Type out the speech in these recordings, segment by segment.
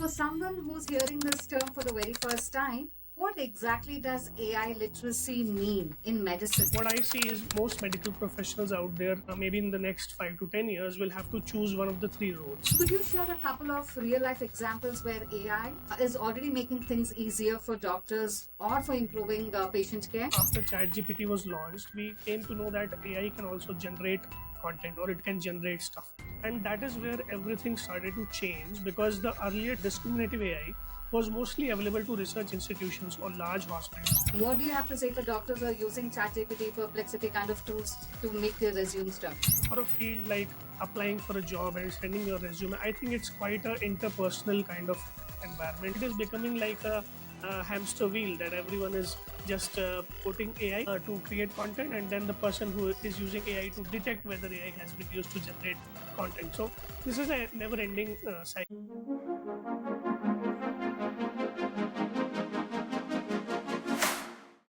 for someone who's hearing this term for the very first time, what exactly does AI literacy mean in medicine? What I see is most medical professionals out there, maybe in the next 5 to 10 years, will have to choose one of the three roles. Could you share a couple of real life examples where AI is already making things easier for doctors or for improving patient care? After ChatGPT was launched, we came to know that AI can also generate content or it can generate stuff. And that is where everything started to change, because the earlier discriminative AI was mostly available to research institutions or large hospitals. What do you have to say for doctors who are using ChatGPT, Perplexity kind of tools to make their resume stuff? For a field like applying for a job and sending your resume, I think it's quite an interpersonal kind of environment. It is becoming like a hamster wheel that everyone is just putting AI to create content, and then the person who is using AI to detect whether AI has been used to generate content. So this is a never-ending cycle.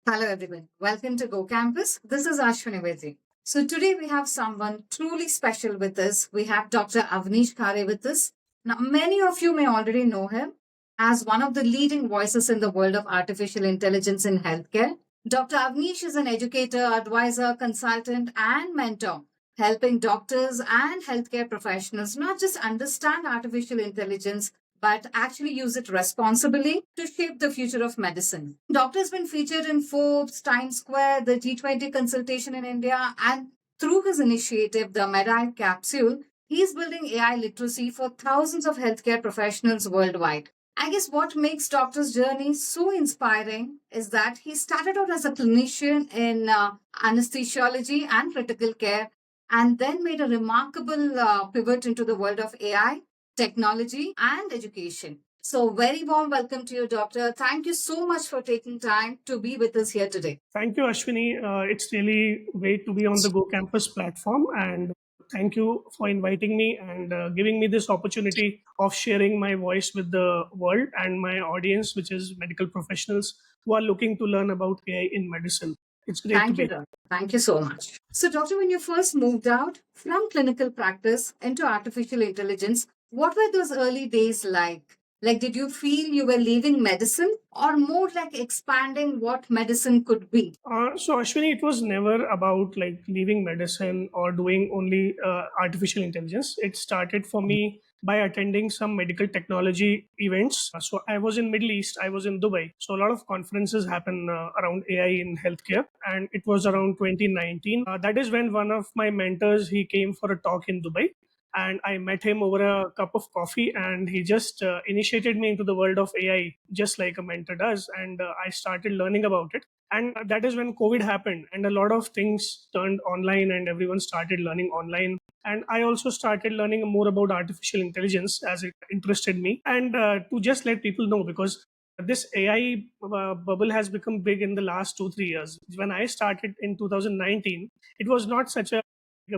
Hello everyone, welcome to GooCampus. This is Ashwini Vedi. So today we have someone truly special with us. We have Dr. Avneesh Khare with us. Now many of you may already know him as one of the leading voices in the world of artificial intelligence in healthcare. Dr. Avneesh is an educator, advisor, consultant and mentor, helping doctors and healthcare professionals not just understand artificial intelligence but actually use it responsibly to shape the future of medicine. Doctor has been featured in Forbes, Times Square, the G20 Consultation in India, and through his initiative, the MedAI Capsule, he is building AI literacy for thousands of healthcare professionals worldwide. I guess what makes Doctor's journey so inspiring is that he started out as a clinician in anesthesiology and critical care, and then made a remarkable pivot into the world of AI, technology, and education. So, very warm welcome to you, Doctor. Thank you so much for taking time to be with us here today. Thank you, Ashwini. It's really great to be on the GooCampus platform, and thank you for inviting me and giving me this opportunity of sharing my voice with the world and my audience, which is medical professionals who are looking to learn about AI in medicine. It's great to Thank be you, here. Doctor. Thank you so much. So, Doctor, when you first moved out from clinical practice into artificial intelligence, what were those early days like? Like, did you feel you were leaving medicine or more like expanding what medicine could be? So Ashwini, it was never about like leaving medicine or doing only artificial intelligence. It started for me by attending some medical technology events. So I was in Middle East, I was in Dubai. So a lot of conferences happen around AI in healthcare, and it was around 2019. That is when one of my mentors, he came for a talk in Dubai, and I met him over a cup of coffee, and he just initiated me into the world of AI just like a mentor does, and I started learning about it. And that is when COVID happened, and a lot of things turned online, and everyone started learning online. And I also started learning more about artificial intelligence as it interested me. And to just let people know, because this AI bubble has become big in the last 2 3 years. When I started in 2019, it was not such a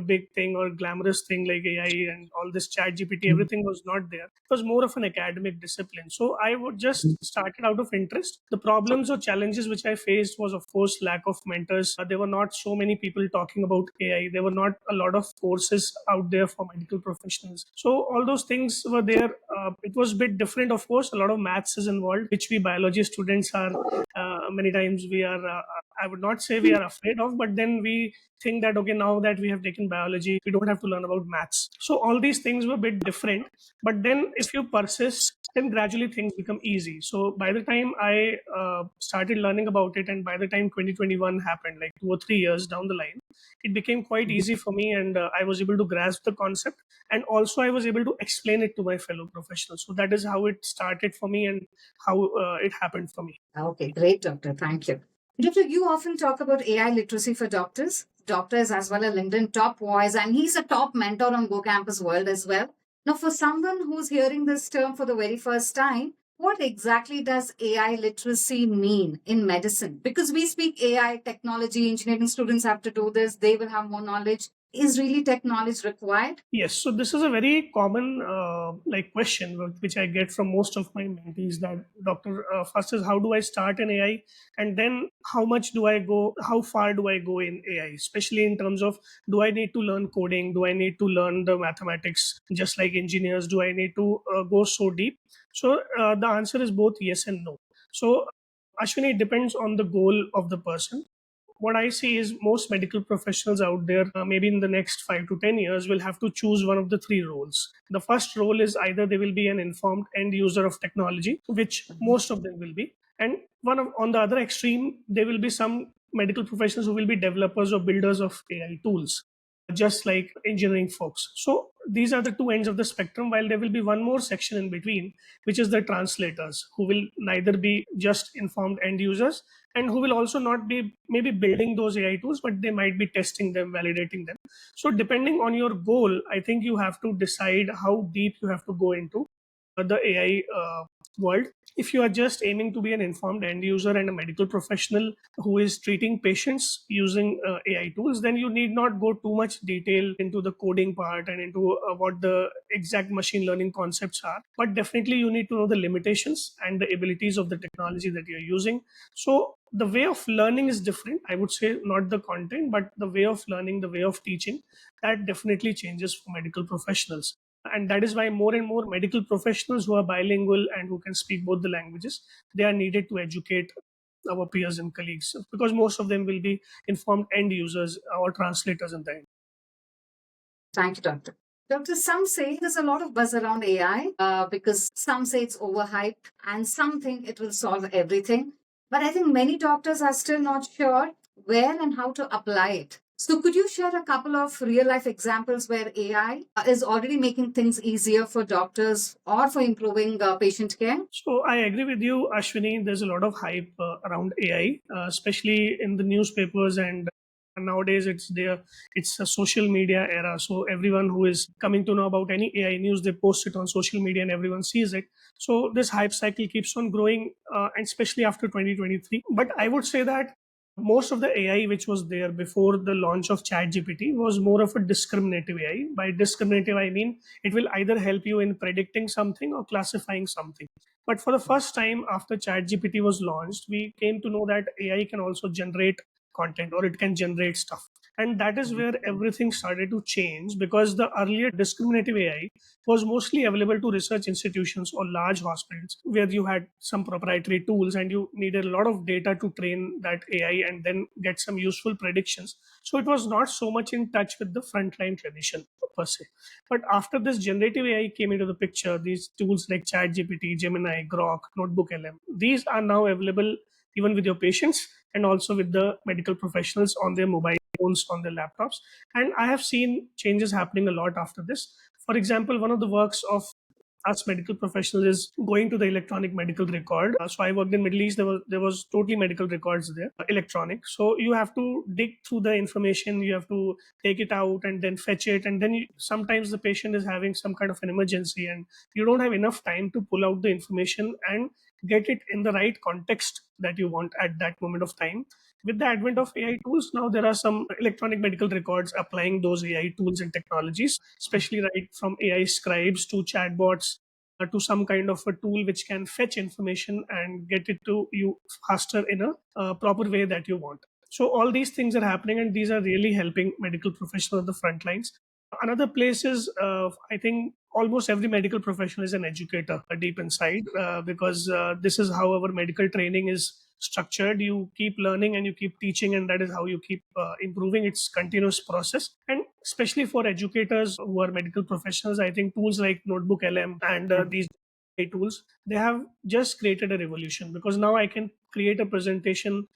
big thing or glamorous thing like AI and all this chat GPT, everything was not there. It was more of an academic discipline. So I would just started out of interest. The problems or challenges which I faced was, of course, lack of mentors. There were not so many people talking about AI. There were not a lot of courses out there for medical professionals. So all those things were there. It was a bit different, of course. A lot of maths is involved, which we biology students are many times we are. I would not say we are afraid of, but then we think that okay, now that we have taken biology, we don't have to learn about maths. So all these things were a bit different, but then if you persist, then gradually things become easy. So by the time I started learning about it, and by the time 2021 happened, like 2 or 3 years down the line, it became quite easy for me, and I was able to grasp the concept, and also I was able to explain it to my fellow professionals. So that is how it started for me, and how it happened for me. Okay, great, Doctor. Thank you. Doctor, you often talk about AI literacy for doctors. Doctor is as well a LinkedIn top voice, and he's a top mentor on GoCampus World as well. Now, for someone who's hearing this term for the very first time, what exactly does AI literacy mean in medicine? Because we speak AI, technology, engineering students have to do this, they will have more knowledge. Is really technology required? Yes, so this is a very common like question which I get from most of my mentees. That doctor, first is how do I start in AI, and then how much do I go, how far do I go in AI, especially in terms of do I need to learn coding, do I need to learn the mathematics just like engineers, do I need to go so deep? So the answer is both yes and no. So Ashwini, it depends on the goal of the person. What I see is most medical professionals out there, maybe in the next 5 to 10 years, will have to choose one of the three roles. The first role is either they will be an informed end user of technology, which most of them will be, and on the other extreme, there will be some medical professionals who will be developers or builders of AI tools, just like engineering folks. So these are the two ends of the spectrum, while there will be one more section in between, which is the translators, who will neither be just informed end users and who will also not be maybe building those AI tools, but they might be testing them, validating them. So depending on your goal, I think you have to decide how deep you have to go into the AI world. If you are just aiming to be an informed end user and a medical professional who is treating patients using AI tools, then you need not go too much detail into the coding part and into what the exact machine learning concepts are. But definitely, you need to know the limitations and the abilities of the technology that you're using. So the way of learning is different. I would say not the content, but the way of learning, the way of teaching, that definitely changes for medical professionals. And that is why more and more medical professionals who are bilingual and who can speak both the languages, they are needed to educate our peers and colleagues, because most of them will be informed end users or translators in the end. Thank you, Doctor. Doctor, some say there's a lot of buzz around AI because some say it's overhyped and some think it will solve everything. But I think many doctors are still not sure where and how to apply it. So, could you share a couple of real life examples where AI is already making things easier for doctors or for improving patient care? So I agree with you, Ashwini. There's a lot of hype around AI, especially in the newspapers, and nowadays it's there. It's a social media era, so everyone who is coming to know about any AI news, they post it on social media, and everyone sees it. So this hype cycle keeps on growing, and especially after 2023. But I would say that most of the AI which was there before the launch of ChatGPT was more of a discriminative AI. By discriminative, I mean it will either help you in predicting something or classifying something. But for the first time after ChatGPT was launched, we came to know that AI can also generate content, or it can generate stuff. And that is where everything started to change, because the earlier discriminative AI was mostly available to research institutions or large hospitals where you had some proprietary tools and you needed a lot of data to train that AI and then get some useful predictions. So it was not so much in touch with the frontline clinician per se. But after this generative AI came into the picture, these tools like ChatGPT, Gemini, Grok, Notebook LM, these are now available even with your patients and also with the medical professionals on their mobile phones, on their laptops. And I have seen changes happening a lot after this. For example, one of the works of us medical professionals is going to the electronic medical record. So I worked in Middle East. There was totally medical records there, electronic. So you have to dig through the information. You have to take it out and then fetch it. And then sometimes the patient is having some kind of an emergency, and you don't have enough time to pull out the information and get it in the right context that you want at that moment of time. With the advent of AI tools, now there are some electronic medical records applying those AI tools and technologies, especially right from AI scribes to chatbots to some kind of a tool which can fetch information and get it to you faster in a proper way that you want. So all these things are happening, and these are really helping medical professionals on the front lines. Another place is, I think, almost every medical professional is an educator deep inside, because this is how our medical training is structured. You keep learning and you keep teaching, and that is how you keep improving. It's continuous process. And especially for educators who are medical professionals, I think tools like Notebook LM and these tools, they have just created a revolution, because now I can create a presentation.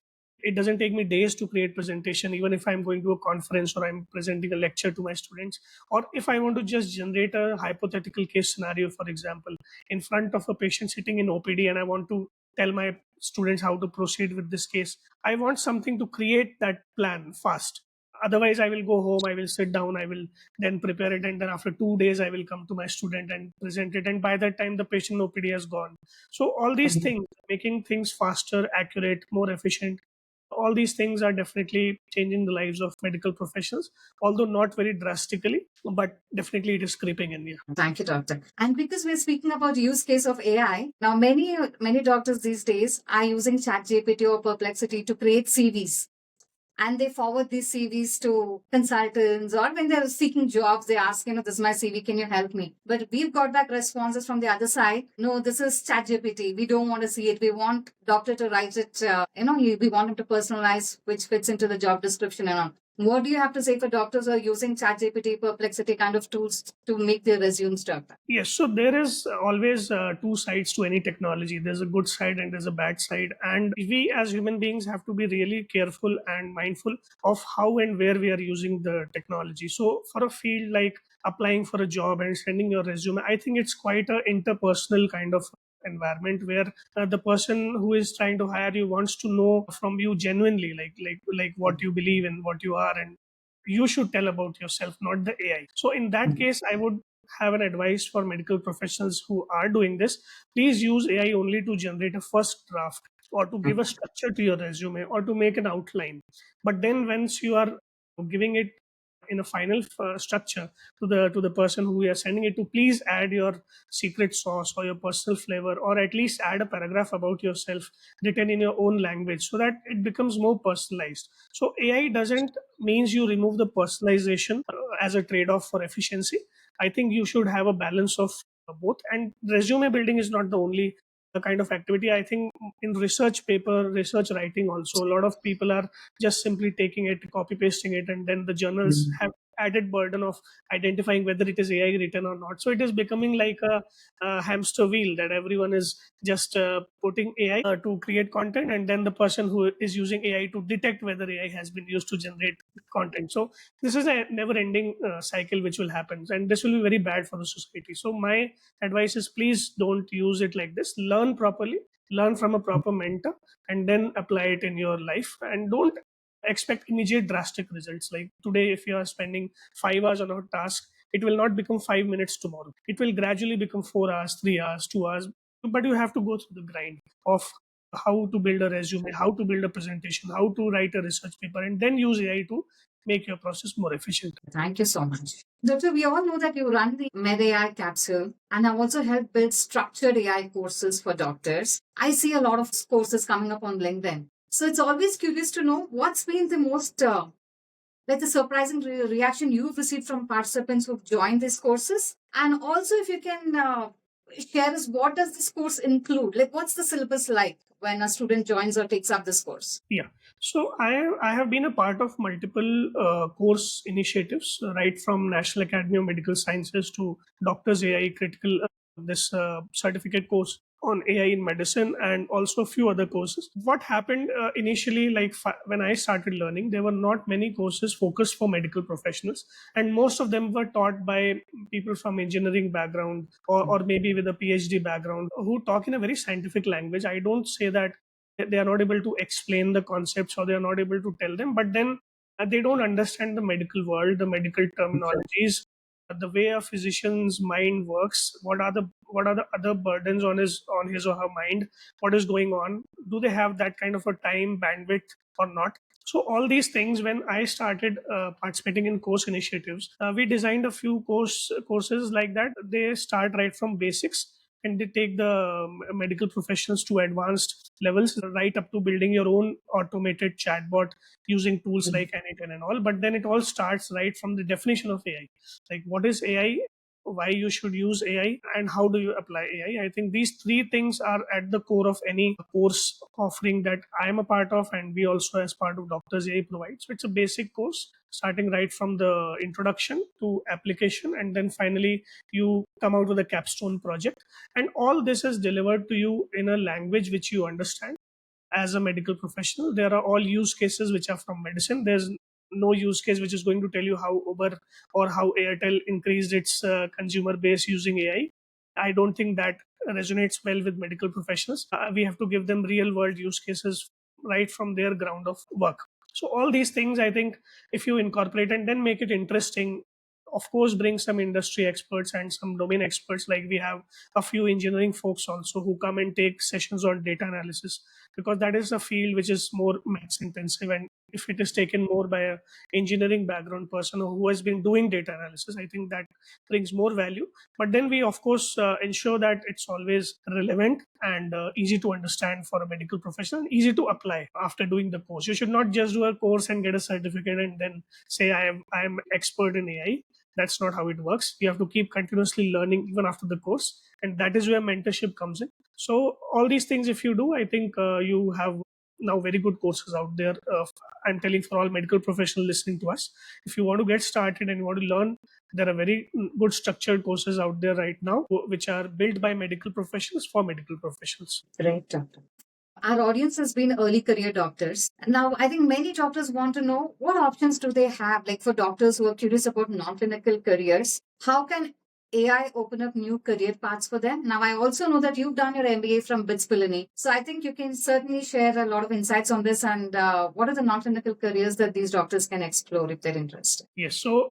It doesn't take me days to create presentation, even if I'm going to a conference or I'm presenting a lecture to my students, or if I want to just generate a hypothetical case scenario, for example, in front of a patient sitting in OPD, and I want to tell my students how to proceed with this case. I want something to create that plan fast. Otherwise, I will go home, I will sit down, I will then prepare it, and then after 2 days, I will come to my student and present it. And by that time, the patient OPD has gone. So all these things, making things faster, accurate, more efficient, all these things are definitely changing the lives of medical professionals, although not very drastically, but definitely it is creeping in here. Thank you, doctor. And because we're speaking about use case of AI, now many doctors these days are using ChatGPT or Perplexity to create CVs. and they forward these CVs to consultants, or when they're seeking jobs, they ask, this is my CV, can you help me? But we've got back responses from the other side. No, this is ChatGPT. We don't want to see it. We want doctor to write it. We want him to personalize, which fits into the job description and all. What do you have to say for doctors who are using ChatGPT, Perplexity kind of tools to make their resumes, doctor? Yes, so there is always two sides to any technology. There's a good side and there's a bad side. And we as human beings have to be really careful and mindful of how and where we are using the technology. So for a field like applying for a job and sending your resume, I think it's quite a interpersonal kind of environment where the person who is trying to hire you wants to know from you genuinely, like what you believe in, what you are, and you should tell about yourself, not the AI. So in that case, I would have an advice for medical professionals who are doing this. Please use AI only to generate a first draft, or to give a structure to your resume, or to make an outline. But then once you are giving it in a final structure to the person who you are sending it to, please add your secret sauce or your personal flavor, or at least add a paragraph about yourself written in your own language, so that it becomes more personalized. So AI doesn't means you remove the personalization as a trade-off for efficiency. I think you should have a balance of both. And resume building is not the only kind of activity. I think in research paper, research writing also, a lot of people are just simply taking it, copy pasting it, and then the journals have added burden of identifying whether it is AI written or not. So it is becoming like a hamster wheel, that everyone is just putting AI to create content, and then the person who is using AI to detect whether AI has been used to generate content. So this is a never ending cycle which will happen, and this will be very bad for the society. So my advice is, please don't use it like this. Learn properly, learn from a proper mentor, and then apply it in your life. And don't expect immediate drastic results. Like today, if you are spending 5 hours on a task, it will not become 5 minutes tomorrow. It will gradually become 4 hours, 3 hours, 2 hours. But you have to go through the grind of how to build a resume, how to build a presentation, how to write a research paper, and then use AI to make your process more efficient. Thank you so much. Doctor, we all know that you run the MedAI Capsule and have also helped build structured AI courses for doctors. I see a lot of courses coming up on LinkedIn. So it's always curious to know what's been the most, like the surprising reaction you've received from participants who've joined these courses. And also if you can share us, what does this course include? Like what's the syllabus like when a student joins or takes up this course? Yeah. So I have been a part of multiple course initiatives, right from National Academy of Medical Sciences to Doctors AI Critical, this certificate course on AI in medicine, and also a few other courses. What happened initially, like when I started learning, there were not many courses focused for medical professionals, and most of them were taught by people from engineering background, or maybe with a PhD background, who talk in a very scientific language. I don't say that they are not able to explain the concepts, or they are not able to tell them, but then they don't understand the medical world, the medical terminologies, the way a physician's mind works. What are the other burdens on his or her mind? What is going on? Do they have that kind of a time bandwidth or not? So all these things, when I started participating in course initiatives, we designed a few courses like that. They start right from basics, and they take the medical professionals to advanced levels, right up to building your own automated chatbot using tools like Anyten and all. But then it all starts right from the definition of AI, like what is AI, why you should use AI, and how do you apply AI. I think these three things are at the core of any course offering that I am a part of, and we also, as part of Doctors AI, provide. So it's a basic course starting right from the introduction to application, and then finally you come out with a capstone project. And all this is delivered to you in a language which you understand as a medical professional. There are all use cases which are from medicine. There's no use case which is going to tell you how Uber or how Airtel increased its consumer base using AI. I don't think that resonates well with medical professionals. We have to give them real world use cases right from their ground of work. So all these things, I think, if you incorporate and then make it interesting, of course, bring some industry experts and some domain experts. Like we have a few engineering folks also who come and take sessions on data analysis, because that is a field which is more maths intensive, and if it is taken more by a engineering background person or who has been doing data analysis, I think that brings more value. But then we of course ensure that it's always relevant and easy to understand for a medical professional, easy to apply after doing the course. You should not just do a course and get a certificate and then say I am expert in AI. That's not how it works. You have to keep continuously learning even after the course, and that is where mentorship comes in. So all these things, if you do, I think you have now very good courses out there. I'm telling for all medical professionals listening to us, if you want to get started and you want to learn, there are very good structured courses out there right now, which are built by medical professionals for medical professionals. Great, doctor. Our audience has been early career doctors. Now, I think many doctors want to know what options do they have, like for doctors who are curious about non-clinical careers. How can AI open up new career paths for them? Now, I also know that you've done your MBA from BITS Pilani. So I think you can certainly share a lot of insights on this and what are the non-clinical careers that these doctors can explore if they're interested. Yes. So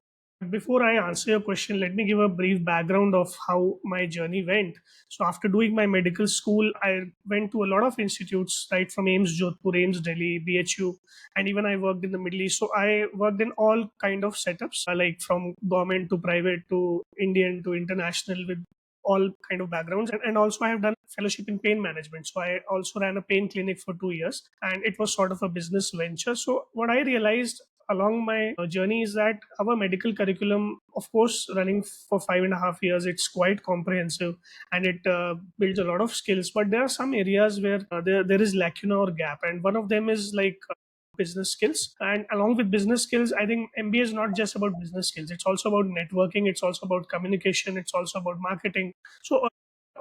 before I answer your question, let me give a brief background of how my journey went. So after doing my medical school, I went to a lot of institutes, right from AIMS Jodhpur, AIMS Delhi, BHU, and even I worked in the Middle East. So I worked in all kind of setups, like from government to private to Indian to international, with all kind of backgrounds. And also I have done fellowship in pain management. So I also ran a pain clinic for 2 years, and it was sort of a business venture. So what I realized along my journey is that our medical curriculum, of course, running for 5.5 years, it's quite comprehensive and it builds a lot of skills. But there are some areas where there is lacuna or gap, and one of them is like business skills. And along with business skills, I think MBA is not just about business skills. It's also about networking. It's also about communication. It's also about marketing. So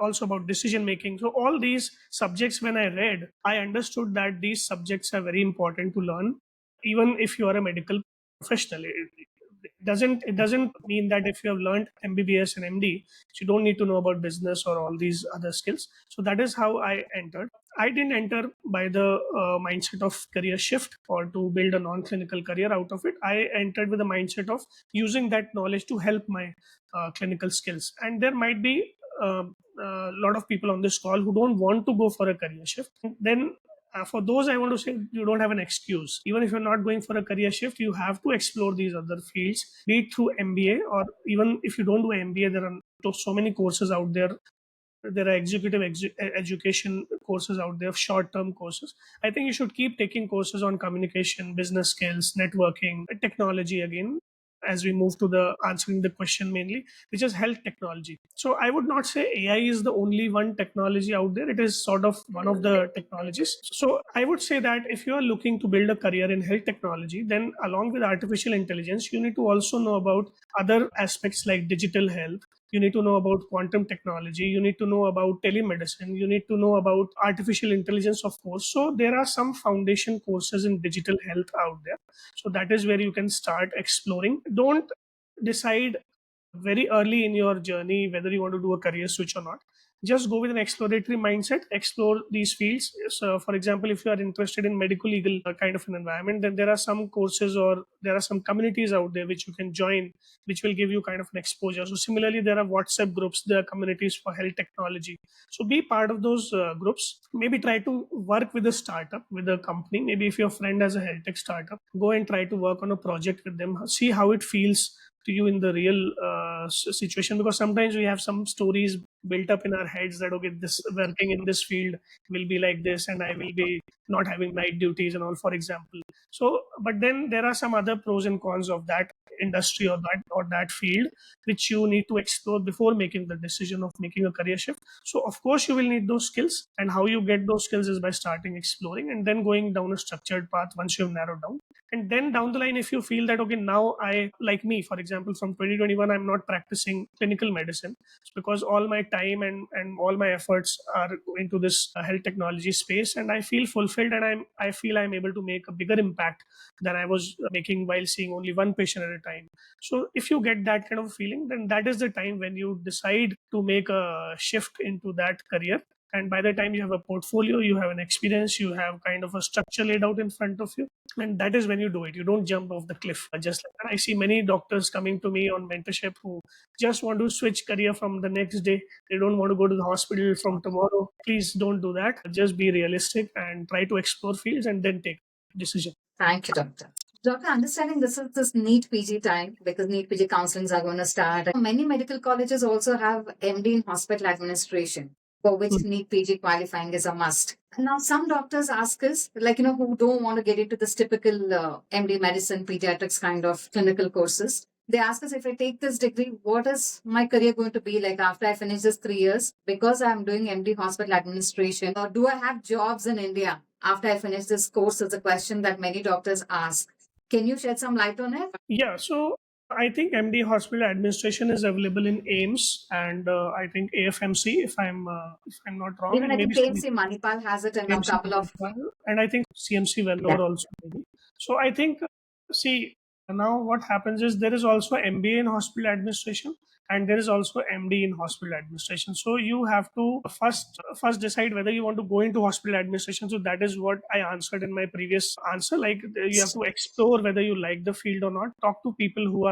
also about decision making. So all these subjects, when I read, I understood that these subjects are very important to learn even if you are a medical professional. It doesn't mean that if you have learned MBBS and MD, you don't need to know about business or all these other skills. So that is how I entered. I didn't enter by the mindset of career shift or to build a non-clinical career out of it. I entered with the mindset of using that knowledge to help my clinical skills. And there might be a lot of people on this call who don't want to go for a career shift. Then for those, I want to say you don't have an excuse. Even if you're not going for a career shift, you have to explore these other fields, be it through MBA, or even if you don't do MBA, there are so many courses out there. There are executive education courses out there, short term courses. I think you should keep taking courses on communication, business skills, networking, technology again, as we move to the answering the question mainly, which is health technology. So I would not say AI is the only one technology out there. It is sort of one of the technologies. So I would say that if you are looking to build a career in health technology, then along with artificial intelligence, you need to also know about other aspects like digital health. You need to know about quantum technology. You need to know about telemedicine. You need to know about artificial intelligence, of course. So there are some foundation courses in digital health out there. So that is where you can start exploring. Don't decide very early in your journey whether you want to do a career switch or not. Just go with an exploratory mindset, explore these fields. So for example, if you are interested in medical legal kind of an environment, then there are some courses or there are some communities out there which you can join, which will give you kind of an exposure. So similarly, there are WhatsApp groups, there are communities for health technology. So be part of those groups. Maybe try to work with a startup, with a company. Maybe if your friend has a health tech startup, go and try to work on a project with them, see how it feels to you in the real situation. Because sometimes we have some stories built up in our heads that okay, this working in this field will be like this and I will be not having night duties and all, for example. So but then there are some other pros and cons of that industry or that field which you need to explore before making the decision of making a career shift. So of course you will need those skills, and how you get those skills is by starting exploring and then going down a structured path once you have narrowed down. And then down the line, if you feel that okay, now I, like me for example, from 2021 I'm not practicing clinical medicine because all my time and all my efforts are going to this health technology space, and I feel fulfilled, and I feel I'm able to make a bigger impact than I was making while seeing only one patient at a time. So if you get that kind of feeling, then that is the time when you decide to make a shift into that career. And by the time you have a portfolio, you have an experience, you have kind of a structure laid out in front of you, and that is when you do it. You don't jump off the cliff just like that. I see many doctors coming to me on mentorship who just want to switch career from the next day. They don't want to go to the hospital from tomorrow. Please don't do that. Just be realistic and try to explore fields and then take decision. Thank you, Doctor. Doctor, understanding this is this NEET PG time because NEET PG counselings are going to start. Many medical colleges also have MD in hospital administration, for which NEET PG qualifying is a must. Now, some doctors ask us, like, who don't want to get into this typical MD medicine, pediatrics kind of clinical courses. They ask us, if I take this degree, what is my career going to be like after I finish this 3 years? Because I'm doing MD hospital administration, or do I have jobs in India after I finish this course? Is a question that many doctors ask. Can you shed some light on it? Yeah, so I think MD hospital administration is available in AIMS and I think AFMC if I'm not wrong, Even and I maybe think KMC Manipal has it in a CMC couple of. and I think CMC Yeah. Vellore also maybe. So I think, see, now what happens is there is also MBA in hospital administration and there is also MD in hospital administration. So you have to first decide whether you want to go into hospital administration. So that is what I answered in my previous answer. Like you have to explore whether you like the field or not. Talk to people who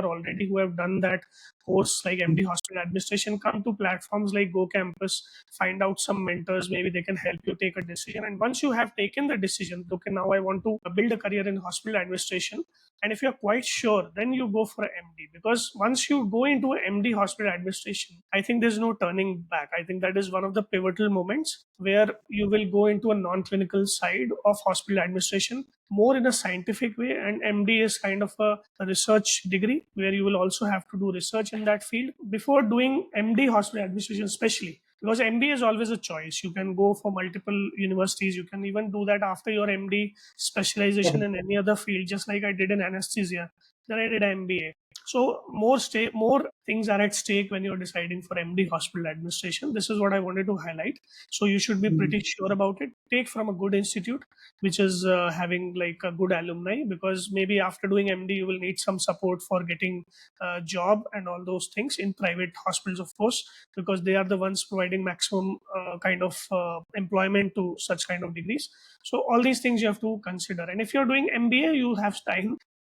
have done that course like MD hospital administration. Come to platforms like GooCampus, find out some mentors, maybe they can help you take a decision. And once you have taken the decision, okay, now I want to build a career in hospital administration, and if you're quite sure, then you go for a MD. Because once you go into a MD hospital administration, I think there's no turning back. I think that is one of the pivotal moments where you will go into a non-clinical side of hospital administration more in a scientific way. And MD is kind of a research degree where you will also have to do research in that field before doing MD hospital administration, especially because MBA is always a choice. You can go for multiple universities. You can even do that after your MD specialization in any other field, just like I did in anesthesia. Then I did MBA. So more things are at stake when you're deciding for MD hospital administration. This is what I wanted to highlight. So you should be pretty sure about it. Take from a good institute, which is having like a good alumni, because maybe after doing MD you will need some support for getting a job and all those things in private hospitals, of course, because they are the ones providing maximum kind of employment to such kind of degrees. So all these things you have to consider. And if you're doing MBA, you have time.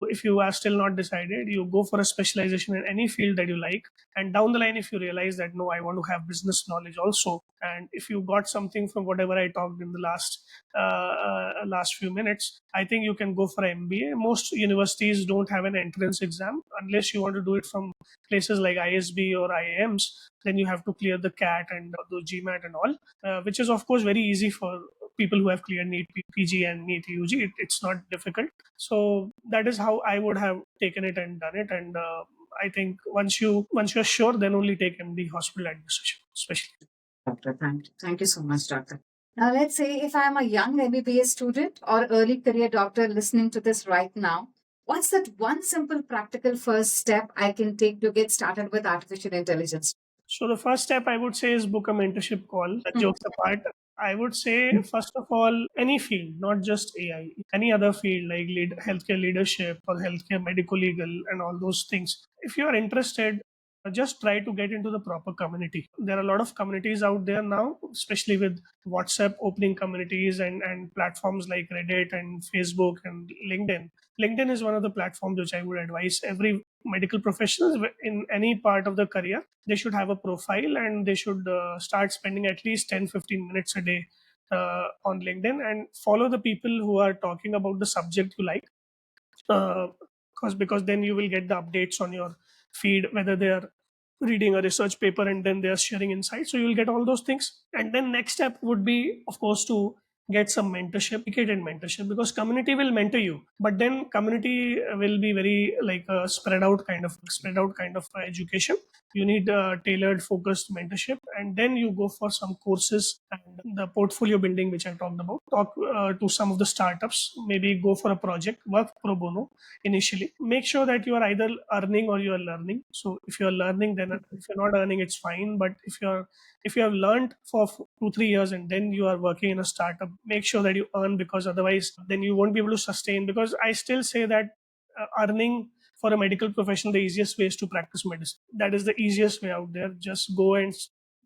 If you are still not decided, you go for a specialization in any field that you like. And down the line, if you realize that no, I want to have business knowledge also, and if you got something from whatever I talked in the last few minutes, I think you can go for MBA. Most universities don't have an entrance exam unless you want to do it from places like ISB or IIMs. Then you have to clear the CAT and the GMAT and all, which is of course very easy for people who have cleared NEET PG and NEET UG. It's not difficult. So that is how I would have taken it and done it. And I think once you're sure, then only take MD hospital administration, especially. Doctor, thank you so much, Doctor. Now, let's say if I'm a young MBBS student or early career doctor listening to this right now, what's that one simple practical first step I can take to get started with artificial intelligence? So the first step I would say is book a mentorship call. Jokes apart, I would say first of all, any field, not just AI, any other field like healthcare leadership or healthcare medical legal and all those things. If you are interested, just try to get into the proper community. There are a lot of communities out there now, especially with WhatsApp opening communities and platforms like Reddit and Facebook and LinkedIn. LinkedIn is one of the platforms which I would advise every medical professionals in any part of the career. They should have a profile and they should start spending at least 10-15 minutes a day on LinkedIn and follow the people who are talking about the subject you like, uh, because then you will get the updates on your feed, whether they are reading a research paper and then they are sharing insights. So you will get all those things. And then next step would be, of course, to get some mentorship, dedicated mentorship, because community will mentor you, but then community will be very like a spread out kind of education. You need tailored focused mentorship, and then you go for some courses and the portfolio building which I talked about. Talk to some of the startups, maybe go for a project, work pro bono initially. Make sure that you are either earning or you are learning. So if you are learning, then if you're not earning, it's fine. But if you have learned for 2-3 years and then you are working in a startup, make sure that you earn, because otherwise then you won't be able to sustain. Because I still say that earning for a medical profession, the easiest way is to practice medicine. That is the easiest way out there. Just go and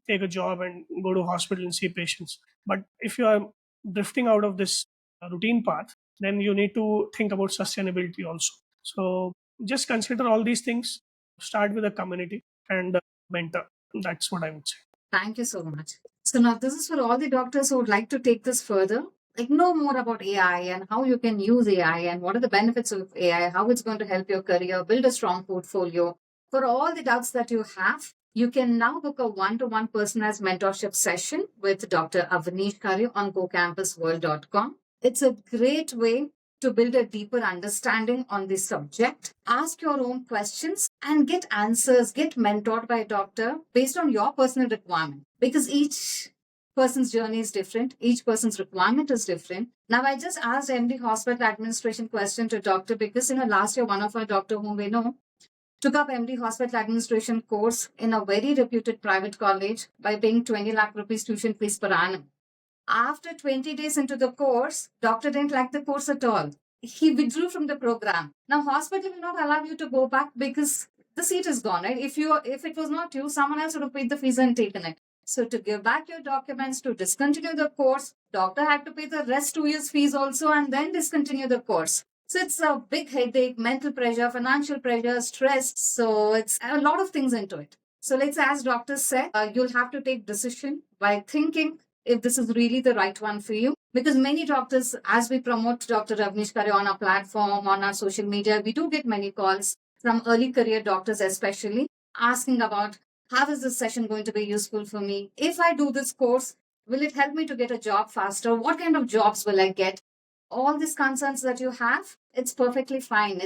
take a job and go to hospital and see patients. But if you are drifting out of this routine path, then you need to think about sustainability also. So just consider all these things. Start with a community and mentor. That's what I would say. Thank you so much. So now this is for all the doctors who would like to take this further. like know more about AI and how you can use AI and what are the benefits of AI, how it's going to help your career, build a strong portfolio. For all the doubts that you have, you can now book a one-to-one personalized mentorship session with Dr. Avneesh Khare on GooCampusWorld.com. It's a great way to build a deeper understanding on this subject. Ask your own questions and get answers, get mentored by a doctor based on your personal requirement, because each person's journey is different, each person's requirement is different. Now, I just asked MD hospital administration question to doctor because last year one of our doctor whom we know took up MD hospital administration course in a very reputed private college by paying 20 lakh rupees tuition fees per annum. After 20 days into the course, doctor didn't like the course at all. He withdrew from the program. Now, hospital will not allow you to go back because the seat is gone, right? If it was not you, someone else would have paid the fees and taken it. So to give back your documents, to discontinue the course, doctor had to pay the rest 2 years fees also and then discontinue the course. So it's a big headache, mental pressure, financial pressure, stress. So it's a lot of things into it. So let's, as doctors said, you'll have to take decision by thinking if this is really the right one for you. Because many doctors, as we promote Dr. Avneesh Khare on our platform, on our social media, we do get many calls from early career doctors especially, asking about how is this session going to be useful for me? If I do this course, will it help me to get a job faster? What kind of jobs will I get? All these concerns that you have, it's perfectly fine.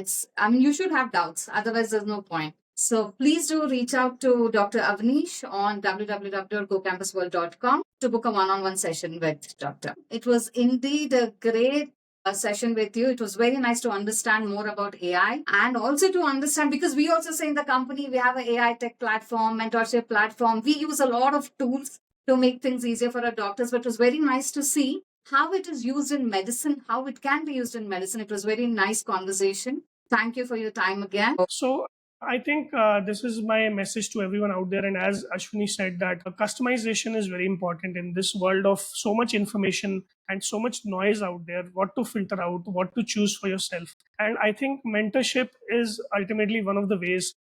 You should have doubts. Otherwise, there's no point. So please do reach out to Dr. Avneesh on www.GooCampusWorld.com to book a one-on-one session with Doctor. It was indeed a great session with you. It was very nice to understand more about AI and also to understand, because we also say in the company, we have an AI tech platform, mentorship platform. We use a lot of tools to make things easier for our doctors, but it was very nice to see how it is used in medicine, how it can be used in medicine. It was very nice conversation. Thank you for your time again. So I think this is my message to everyone out there. And as Ashwini said, that customization is very important in this world of so much information and so much noise out there. What to filter out, what to choose for yourself. And I think mentorship is ultimately one of the ways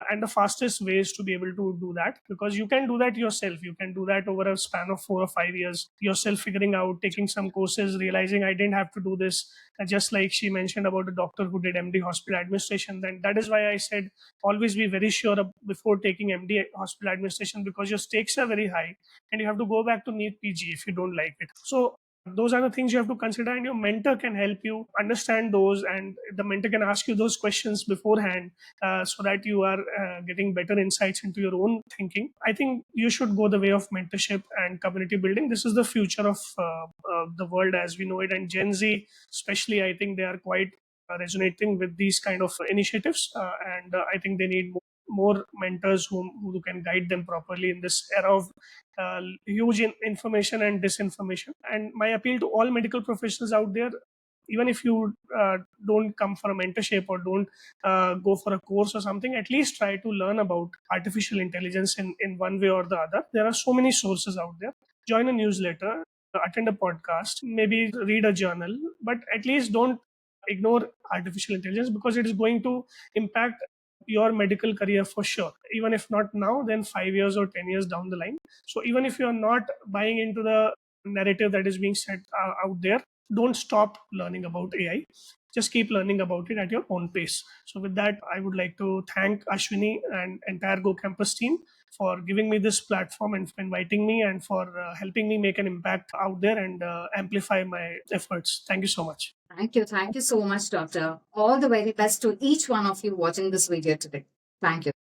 and the fastest ways to be able to do that, because you can do that yourself. You can do that over a span of 4 or 5 years, yourself figuring out, taking some courses, realizing I didn't have to do this. Just like she mentioned about a doctor who did MD hospital administration, then that is why I said always be very sure before taking MD hospital administration, because your stakes are very high and you have to go back to NEET PG if you don't like it. So those are the things you have to consider, and your mentor can help you understand those, and the mentor can ask you those questions beforehand, so that you are getting better insights into your own thinking. I think you should go the way of mentorship and community building. This is the future of the world as we know it, and Gen Z especially, I think they are quite resonating with these kind of initiatives, and I think they need more mentors who can guide them properly in this era of huge information and disinformation. And my appeal to all medical professionals out there, even if you don't come for a mentorship or don't go for a course or something, at least try to learn about artificial intelligence in one way or the other. There are so many sources out there. Join a newsletter, attend a podcast, maybe read a journal, but at least don't ignore artificial intelligence, because it is going to impact your medical career for sure. Even if not now, then 5 years or 10 years down the line. So even if you're not buying into the narrative that is being said out there, don't stop learning about AI. Just keep learning about it at your own pace. So with that, I would like to thank Ashwini and entire GoCampus team for giving me this platform and for inviting me, and for helping me make an impact out there and amplify my efforts. Thank you so much. Thank you. Thank you so much, Doctor. All the very best to each one of you watching this video today. Thank you.